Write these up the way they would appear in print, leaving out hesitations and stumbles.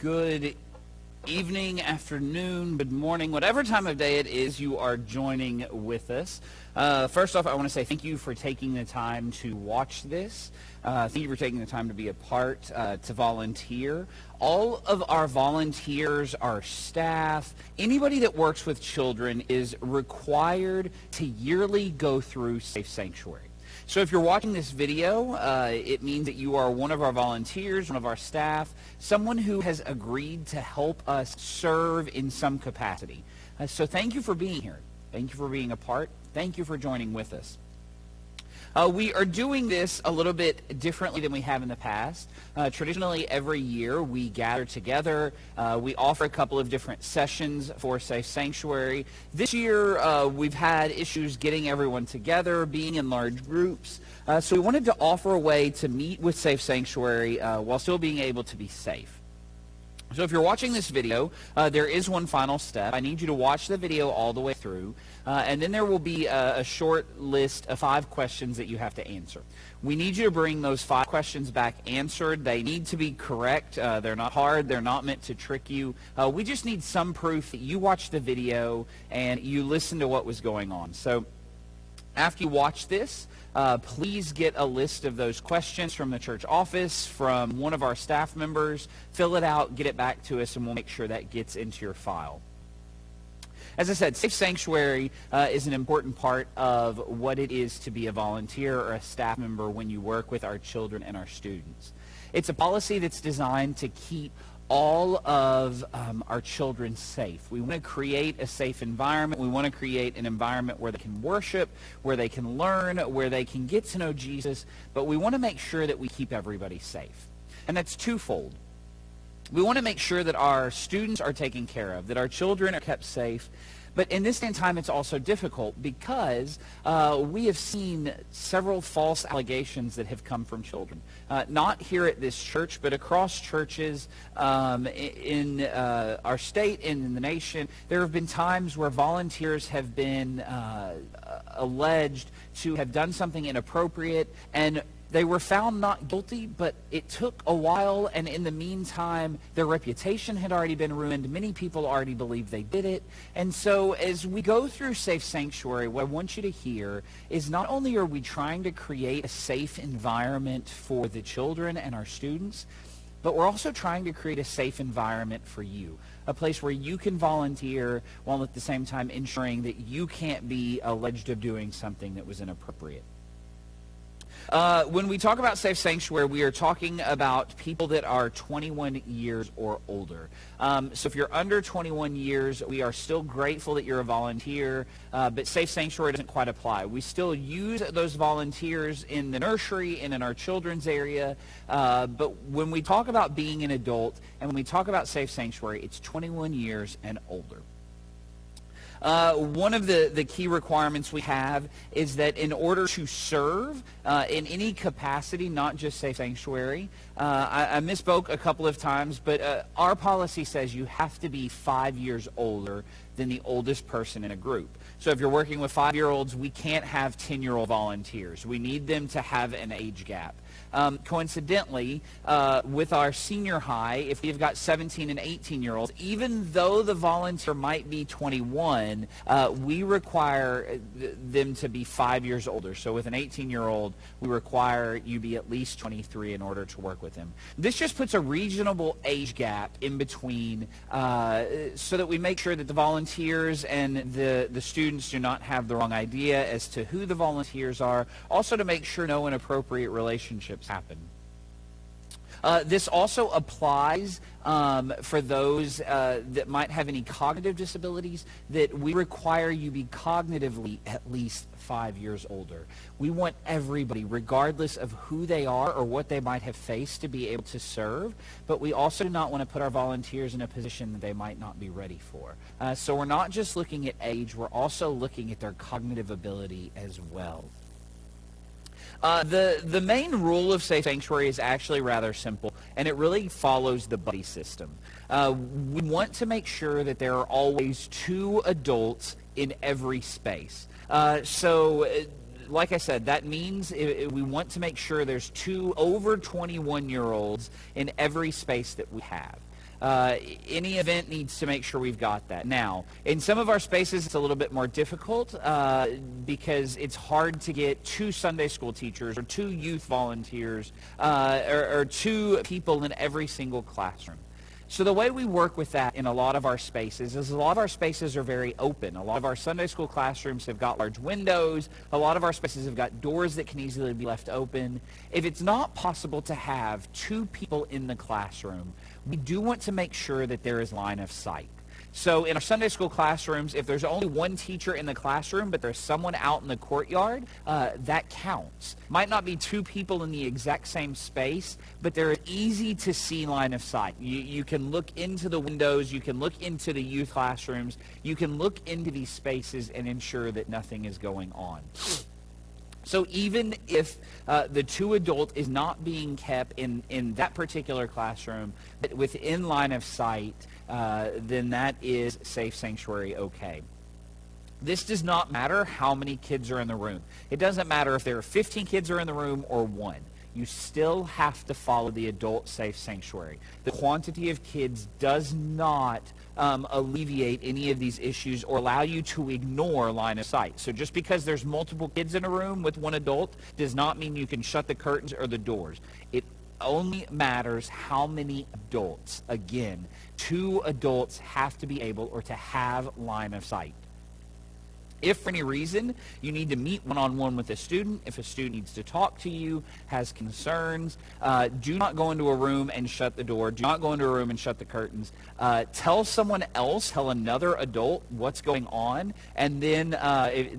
good evening, afternoon, good morning, whatever time of day it is you are joining with us. First off, I want to say thank you for taking the time to watch this. Thank you for taking the time to be a part, to volunteer. All of our volunteers, our staff, anybody that works with children is required to yearly go through Safe Sanctuary. So if you're watching this video, it means that you are one of our volunteers, one of our staff, someone who has agreed to help us serve in some capacity. So thank you for being here. Thank you for being a part. Thank you for joining with us. We are doing this a little bit differently than we have in the past. Traditionally, every year we gather together. We offer a couple of different sessions for Safe Sanctuary. This year, we've had issues getting everyone together, being in large groups. So we wanted to offer a way to meet with Safe Sanctuary while still being able to be safe. So if you're watching this video, there is one final step. I need you to watch the video all the way through, and then there will be a short list of 5 questions that you have to answer. We need you to bring those 5 questions back answered. They need to be correct. They're not hard. They're not meant to trick you. We just need some proof that you watched the video and you listened to what was going on. So after you watch this, please get a list of those questions from the church office, from one of our staff members. Fill it out, get it back to us, and we'll make sure that gets into your file. As I said, Safe Sanctuary is an important part of what it is to be a volunteer or a staff member when you work with our children and our students. It's a policy that's designed to keep all of our children safe. We want to create a safe environment. We want to create an environment where they can worship, where they can learn, where they can get to know Jesus, but we want to make sure that we keep everybody safe. And that's twofold. We want to make sure that our students are taken care of, that our children are kept safe. But in this day and time, it's also difficult because we have seen several false allegations that have come from children. Not here at this church, but across churches in our state and in the nation. There have been times where volunteers have been alleged to have done something inappropriate, and they were found not guilty, but it took a while, and in the meantime, their reputation had already been ruined. Many people already believed they did it. And so as we go through Safe Sanctuary, what I want you to hear is not only are we trying to create a safe environment for the children and our students, but we're also trying to create a safe environment for you, a place where you can volunteer while at the same time ensuring that you can't be alleged of doing something that was inappropriate. When we talk about Safe Sanctuary, we are talking about people that are 21 years or older. So if you're under 21 years, we are still grateful that you're a volunteer, but Safe Sanctuary doesn't quite apply. We still use those volunteers in the nursery and in our children's area, but when we talk about being an adult and when we talk about Safe Sanctuary, it's 21 years and older. One of the key requirements we have is that in order to serve in any capacity, not just Safe Sanctuary, I misspoke a couple of times, but our policy says you have to be 5 years older than the oldest person in a group. So if you're working with 5-year-olds, we can't have 10-year-old volunteers. We need them to have an age gap. Coincidentally, with our senior high, if we've got 17 and 18-year-olds, even though the volunteer might be 21, we require them to be 5 years older. So with an 18-year-old, we require you be at least 23 in order to work with them. This just puts a reasonable age gap in between so that we make sure that the volunteers and the students do not have the wrong idea as to who the volunteers are. Also to make sure no inappropriate relationships happen. This also applies for those that might have any cognitive disabilities, that we require you be cognitively at least 5 years older. We want everybody, regardless of who they are or what they might have faced, to be able to serve, but we also do not want to put our volunteers in a position that they might not be ready for. So we're not just looking at age, we're also looking at their cognitive ability as well. The main rule of Safe Sanctuary is actually rather simple, and it really follows the buddy system. We want to make sure that there are always 2 adults in every space. Like I said, that means we want to make sure there's 2 over 21-year-olds in every space that we have. Any event needs to make sure we've got that. Now, in some of our spaces, it's a little bit more difficult because it's hard to get 2 Sunday school teachers or 2 youth volunteers or 2 people in every single classroom. So the way we work with that in a lot of our spaces is a lot of our spaces are very open. A lot of our Sunday school classrooms have got large windows. A lot of our spaces have got doors that can easily be left open. If it's not possible to have 2 people in the classroom, we do want to make sure that there is line of sight. So in our Sunday school classrooms, if there's only 1 teacher in the classroom, but there's someone out in the courtyard, that counts. Might not be 2 people in the exact same space, but they're easy to see line of sight. You can look into the windows, you can look into the youth classrooms, you can look into these spaces and ensure that nothing is going on. So even if the 2 adult is not being kept in that particular classroom, but within line of sight, then that is safe sanctuary okay. This does not matter how many kids are in the room. It doesn't matter if there are 15 kids are in the room or 1. You still have to follow the adult safe sanctuary. The quantity of kids does not alleviate any of these issues or allow you to ignore line of sight. So just because there's multiple kids in a room with 1 adult does not mean you can shut the curtains or the doors. It only matters how many adults. Again, 2 adults have to be able or to have line of sight. If for any reason you need to meet one-on-one with a student, if a student needs to talk to you, has concerns, do not go into a room and shut the door. Do not go into a room and shut the curtains. Tell someone else, tell another adult what's going on, and then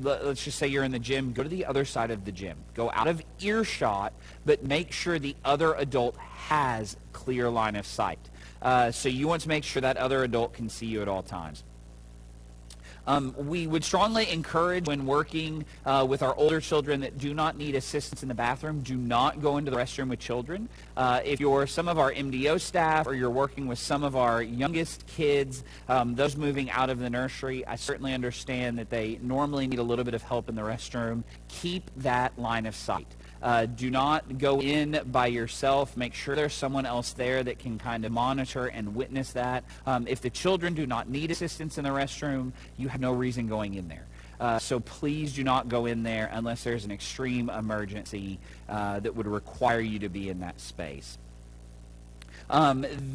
let's just say you're in the gym, go to the other side of the gym. Go out of earshot, but make sure the other adult has clear line of sight. So you want to make sure that other adult can see you at all times. We would strongly encourage when working with our older children that do not need assistance in the bathroom, do not go into the restroom with children. If you're some of our MDO staff or you're working with some of our youngest kids, those moving out of the nursery, I certainly understand that they normally need a little bit of help in the restroom. Keep that line of sight. Do not go in by yourself. Make sure there's someone else there that can kind of monitor and witness that. If the children do not need assistance in the restroom, you have no reason going in there. So please do not go in there unless there's an extreme emergency that would require you to be in that space.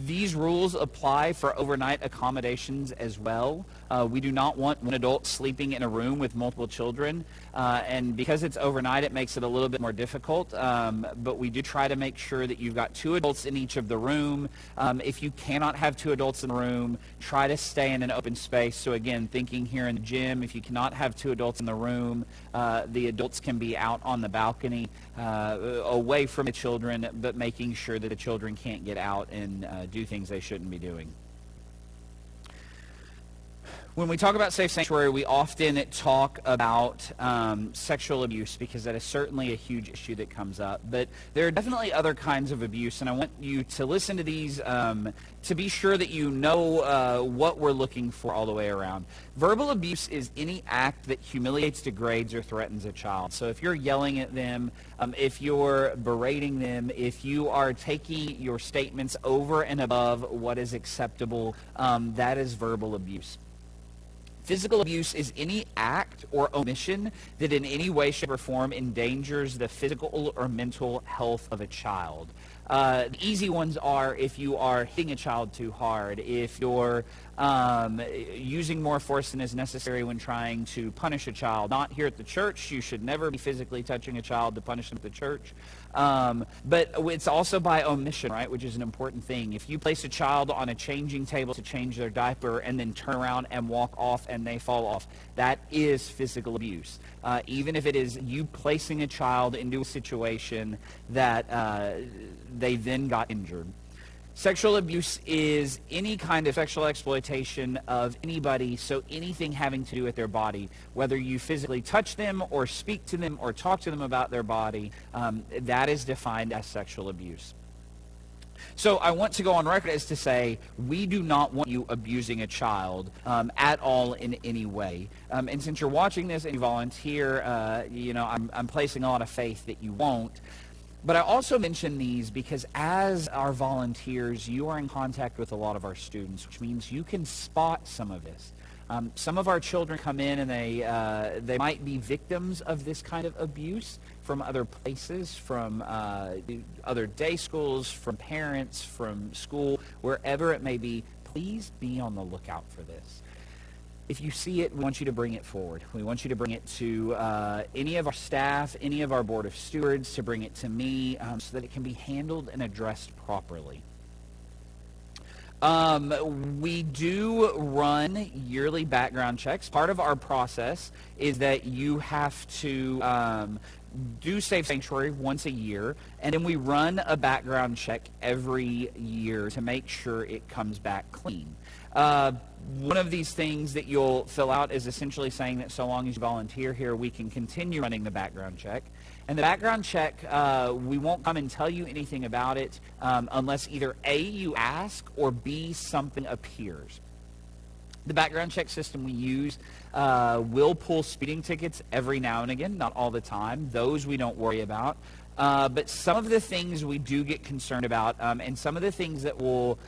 These rules apply for overnight accommodations as well. We do not want 1 adult sleeping in a room with multiple children, and because it's overnight, it makes it a little bit more difficult, but we do try to make sure that you've got 2 adults in each of the room. If you cannot have 2 adults in the room, try to stay in an open space. So again, thinking here in the gym, if you cannot have 2 adults in the room, the adults can be out on the balcony away from the children, but making sure that the children can't get out and do things they shouldn't be doing. When we talk about safe sanctuary, we often talk about sexual abuse because that is certainly a huge issue that comes up. But there are definitely other kinds of abuse, and I want you to listen to these to be sure that you know what we're looking for all the way around. Verbal abuse is any act that humiliates, degrades, or threatens a child. So if you're yelling at them, if you're berating them, if you are taking your statements over and above what is acceptable, that is verbal abuse. Physical abuse is any act or omission that in any way, shape, or form endangers the physical or mental health of a child. The easy ones are if you are hitting a child too hard, if you're using more force than is necessary when trying to punish a child. Not here at the church. You should never be physically touching a child to punish them at the church. But it's also by omission, right, which is an important thing. If you place a child on a changing table to change their diaper and then turn around and walk off and they fall off, that is physical abuse. Even if it is you placing a child into a situation that they then got injured. Sexual abuse is any kind of sexual exploitation of anybody, so anything having to do with their body, whether you physically touch them or speak to them or talk to them about their body, that is defined as sexual abuse. So I want to go on record as to say we do not want you abusing a child at all in any way. And since you're watching this and you volunteer, I'm placing a lot of faith that you won't. But I also mention these because as our volunteers, you are in contact with a lot of our students, which means you can spot some of this. Some of our children come in and they might be victims of this kind of abuse from other places, from other day schools, from parents, from school, wherever it may be. Please be on the lookout for this. If you see it, we want you to bring it forward. We want you to bring it to any of our staff, any of our Board of Stewards, to bring it to me so that it can be handled and addressed properly. We do run yearly background checks. Part of our process is that you have to do Safe Sanctuary once a year, and then we run a background check every year to make sure it comes back clean. One of these things that you'll fill out is essentially saying that so long as you volunteer here, we can continue running the background check. And the background check, we won't come and tell you anything about it unless either A, you ask, or B, something appears. The background check system we use will pull speeding tickets every now and again, not all the time. Those we don't worry about. But some of the things we do get concerned about, and some of the things that will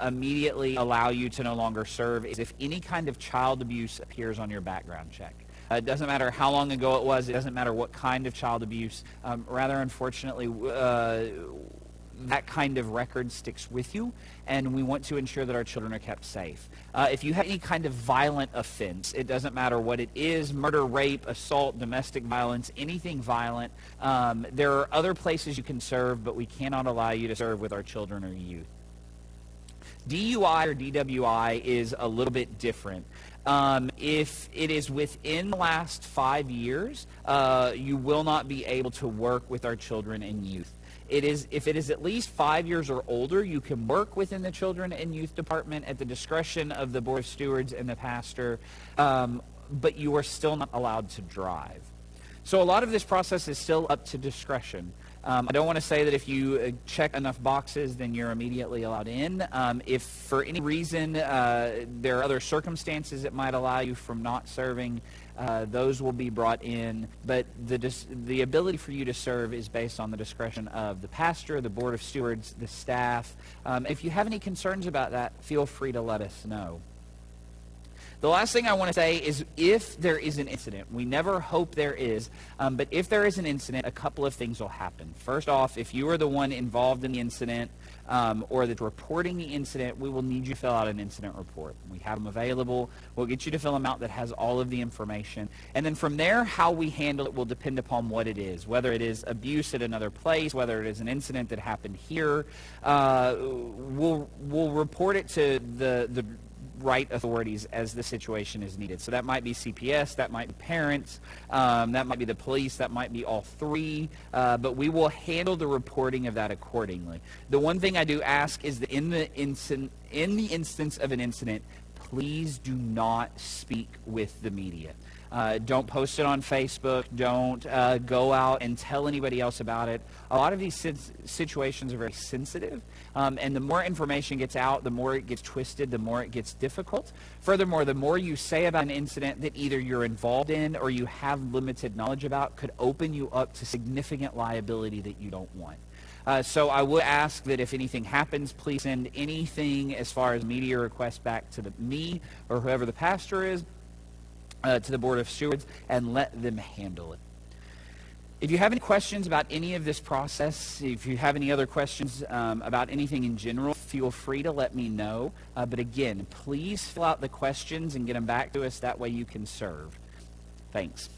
immediately allow you to no longer serve, is if any kind of child abuse appears on your background check. It doesn't matter how long ago it was. It doesn't matter what kind of child abuse. Rather, unfortunately, that kind of record sticks with you, and we want to ensure that our children are kept safe. If you have any kind of violent offense, it doesn't matter what it is, murder, rape, assault, domestic violence, anything violent, there are other places you can serve, but we cannot allow you to serve with our children or youth. DUI or DWI is a little bit different. If it is within the last 5 years, you will not be able to work with our children and youth. If it is at least 5 years or older, you can work within the Children and Youth Department at the discretion of the Board of Stewards and the pastor, but you are still not allowed to drive. So a lot of this process is still up to discretion. I don't want to say that if you check enough boxes, then you're immediately allowed in. If for any reason there are other circumstances that might allow you from not serving, those will be brought in. But the ability for you to serve is based on the discretion of the pastor, the Board of Stewards, the staff. If you have any concerns about that, feel free to let us know. The last thing I want to say is if there is an incident, we never hope there is, but if there is an incident, a couple of things will happen. First off, if you are the one involved in the incident or that's reporting the incident, we will need you to fill out an incident report. We have them available. We'll get you to fill them out that has all of the information. And then from there, how we handle it will depend upon what it is, whether it is abuse at another place, whether it is an incident that happened here. We'll report it to the right authorities as the situation is needed. So that might be CPS, that might be parents, that might be the police, that might be all three, but we will handle the reporting of that accordingly. The one thing I do ask is that in the instance of an incident, please do not speak with the media. Don't post it on Facebook. Don't go out and tell anybody else about it. A lot of these situations are very sensitive, and the more information gets out, the more it gets twisted, the more it gets difficult. Furthermore, the more you say about an incident that either you're involved in or you have limited knowledge about could open you up to significant liability that you don't want. So I would ask that if anything happens, please send anything as far as media requests back to me or whoever the pastor is, to the Board of Stewards, and let them handle it. If you have any questions about any of this process, if you have any other questions about anything in general, feel free to let me know. But again, please fill out the questions and get them back to us. That way you can serve. Thanks.